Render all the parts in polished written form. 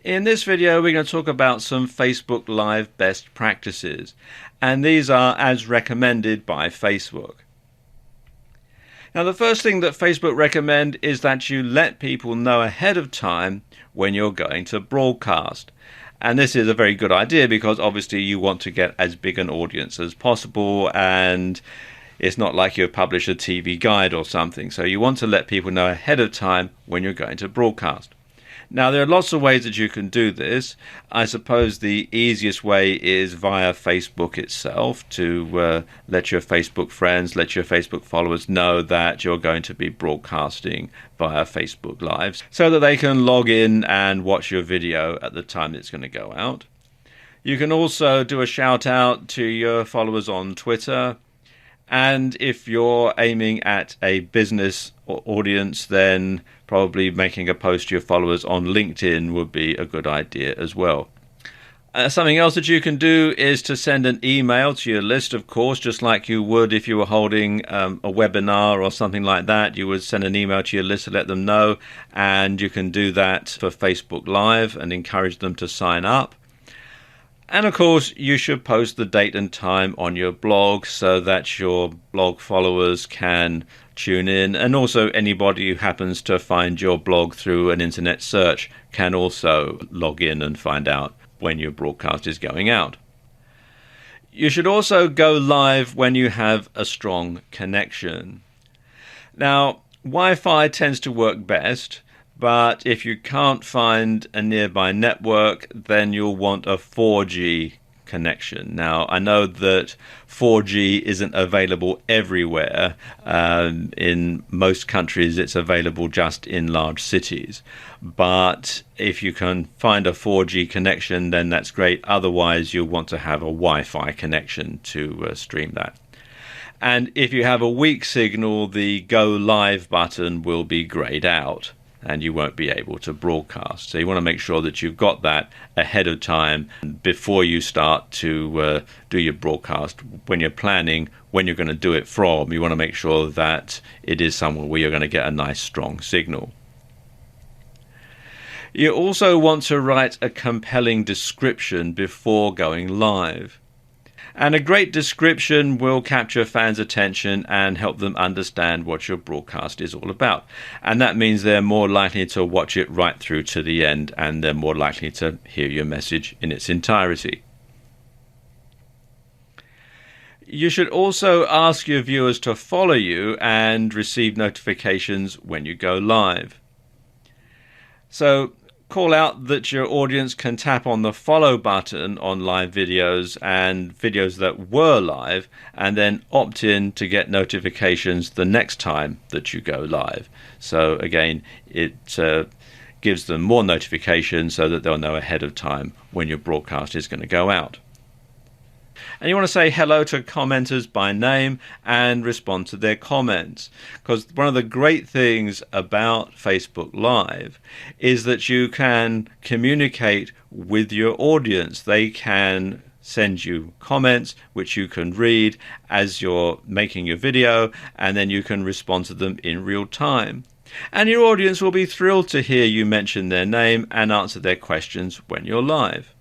In this video, we're going to talk about some Facebook Live best practices, and these are as recommended by Facebook. Now, the first thing that Facebook recommend is that you let people know ahead of time when you're going to broadcast. And this is a very good idea because obviously you want to get as big an audience as possible, and it's not like you publish a TV guide or something. So you want to let people know ahead of time when you're going to broadcast. Now, there are lots of ways that you can do this. I suppose the easiest way is via Facebook itself, to let your Facebook friends, let your Facebook followers know that you're going to be broadcasting via Facebook Live so that they can log in and watch your video at the time it's going to go out. You can also do a shout out to your followers on Twitter. And if you're aiming at a business audience, then probably making a post to your followers on LinkedIn would be a good idea as well. Something else that you can do is to send an email to your list, of course, just like you would if you were holding a webinar or something like that. You would send an email to your list to let them know, and you can do that for Facebook Live and encourage them to sign up. And of course, you should post the date and time on your blog so that your blog followers can tune in. And also anybody who happens to find your blog through an internet search can also log in and find out when your broadcast is going out. You should also go live when you have a strong connection. Now, Wi-Fi tends to work best. But if you can't find a nearby network, then you'll want a 4G connection. Now, I know that 4G isn't available everywhere. In most countries, it's available just in large cities. But if you can find a 4G connection, then that's great. Otherwise, you'll want to have a Wi-Fi connection to stream that. And if you have a weak signal, the Go Live button will be grayed out, and you won't be able to broadcast. So you want to make sure that you've got that ahead of time before you start to do your broadcast. When you're planning when you're going to do it from, you want to make sure that it is somewhere where you're going to get a nice strong signal. You also want to write a compelling description before going live. And a great description will capture fans' attention and help them understand what your broadcast is all about. And that means they're more likely to watch it right through to the end, and they're more likely to hear your message in its entirety. You should also ask your viewers to follow you and receive notifications when you go live. So call out that your audience can tap on the follow button on live videos and videos that were live, and then opt in to get notifications the next time that you go live. So again, it gives them more notifications so that they'll know ahead of time when your broadcast is going to go out. And you want to say hello to commenters by name and respond to their comments. Because one of the great things about Facebook Live is that you can communicate with your audience. They can send you comments which you can read as you're making your video, and then you can respond to them in real time. And your audience will be thrilled to hear you mention their name and answer their questions when you're live.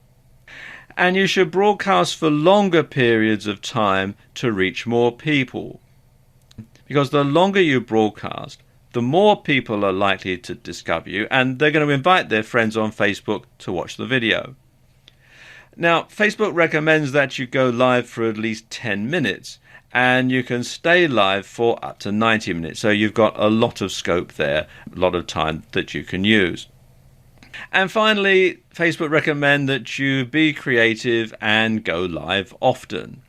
And you should broadcast for longer periods of time to reach more people. Because the longer you broadcast, the more people are likely to discover you, and they're going to invite their friends on Facebook to watch the video. Now, Facebook recommends that you go live for at least 10 minutes, and you can stay live for up to 90 minutes. So you've got a lot of scope there, a lot of time that you can use. And finally, Facebook recommend that you be creative and go live often.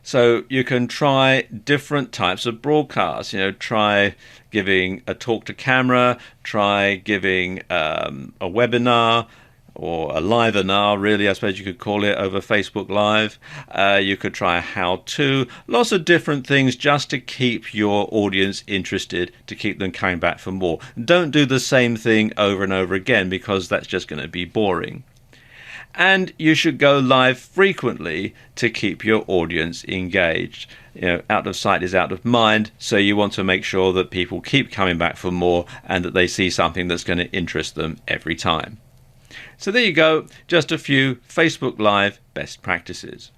So you can try different types of broadcasts. Try giving a talk to camera, try giving a webinar, or a live-inar, really, I suppose you could call it, over Facebook Live. You could try a how-to, lots of different things just to keep your audience interested, to keep them coming back for more. Don't do the same thing over and over again, because that's just going to be boring. And you should go live frequently to keep your audience engaged. Out of sight is out of mind, so you want to make sure that people keep coming back for more and that they see something that's going to interest them every time. So there you go, just a few Facebook Live best practices.